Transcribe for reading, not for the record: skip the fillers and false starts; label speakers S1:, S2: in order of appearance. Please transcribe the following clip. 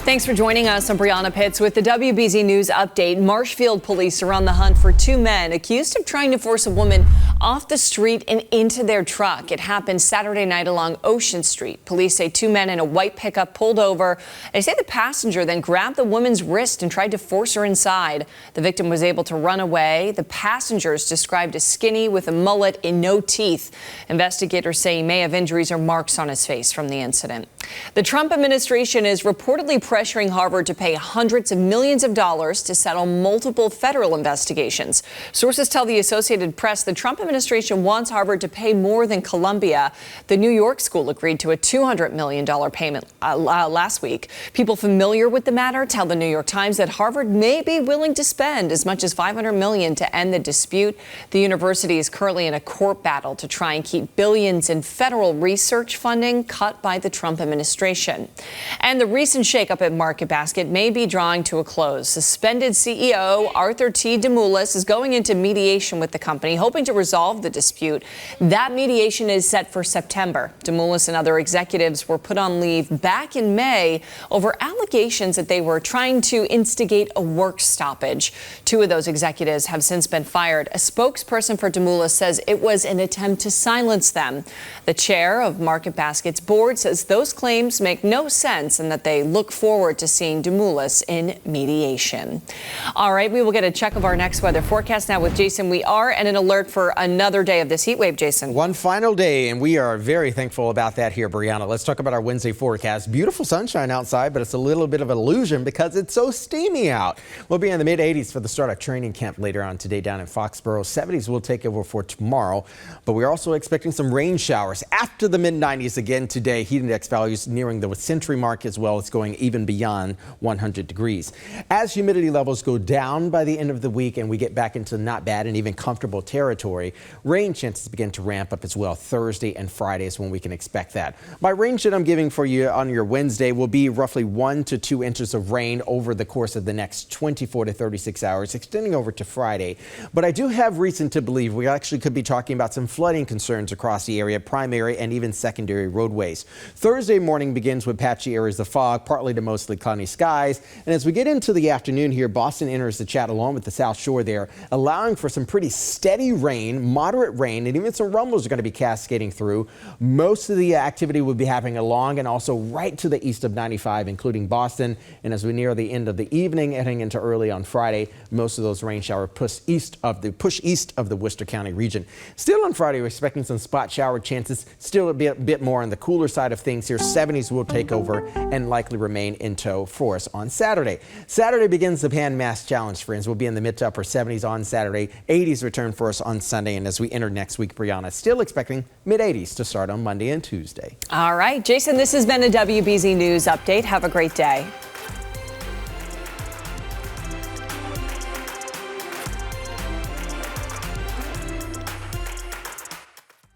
S1: Thanks for joining us. I'm Brianna Pitts with the WBZ News Update. Marshfield police are on the hunt for two men accused of trying to force a woman off the street and into their truck. It happened Saturday night along Ocean Street. Police say two men in a white pickup pulled over. They say the passenger then grabbed the woman's wrist and tried to force her inside. The victim was able to run away. The passenger is described as skinny with a mullet and no teeth. Investigators say he may have injuries or marks on his face from the incident. The Trump administration is reportedly pressuring Harvard to pay hundreds of millions of dollars to settle multiple federal investigations. Sources tell the Associated Press the Trump administration wants Harvard to pay more than Columbia. The New York school agreed to a $200 million payment last week. People familiar with the matter tell the New York Times that Harvard may be willing to spend as much as $500 million to end the dispute. The university is currently in a court battle to try and keep billions in federal research funding cut by the Trump administration. And the recent shakeup at MarketBasket may be drawing to a close. Suspended CEO Arthur T. Demoulas is going into mediation with the company, hoping to resolve the dispute. That mediation is set for September. Demoulas and other executives were put on leave back in May over allegations that they were trying to instigate a work stoppage. Two of those executives have since been fired. A spokesperson for Demoulas says it was an attempt to silence them. The chair of MarketBasket's board says those claims make no sense and that they look forward to seeing Demoulas in mediation. All right, we will get a check of our next weather forecast now with Jason. We are at an alert for another day of this heat wave, Jason.
S2: One final day, and we are very thankful about that here, Brianna. Let's talk about our Wednesday forecast. Beautiful sunshine outside, but it's a little bit of an illusion because it's so steamy out. We'll be in the mid-80s for the start of training camp later on today down in Foxborough. 70s will take over for tomorrow, but we're also expecting some rain showers after the mid-90s again today. Heat index values nearing the century mark as well. It's going even beyond 100 degrees. As humidity levels go down by the end of the week and we get back into not bad and even comfortable territory, rain chances begin to ramp up as well. Thursday and Friday is when we can expect that. My range that I'm giving for you on your Wednesday will be roughly 1 to 2 inches of rain over the course of the next 24 to 36 hours, extending over to Friday. But I do have reason to believe we actually could be talking about some flooding concerns across the area, primary and even secondary roadways. Thursday morning begins with patchy areas of fog, partly to mostly cloudy skies. And as we get into the afternoon here, Boston enters the chat along with the South Shore there, allowing for some pretty steady rain, moderate rain, and even some rumbles are going to be cascading through. Most of the activity will be happening along and also right to the east of 95, including Boston. And as we near the end of the evening, heading into early on Friday, most of those rain showers push east of the Worcester County region. Still on Friday, we're expecting some spot shower chances, still a bit more on the cooler side of things here. 70s will take over and likely remain in tow for us on Saturday. Saturday begins the Pan Mass Challenge, friends. We'll be in the mid to upper 70s on Saturday. 80s return for us on Sunday. And as we enter next week, Brianna, still expecting mid-80s to start on Monday and Tuesday.
S1: All right, Jason, this has been a WBZ News Update. Have a great day.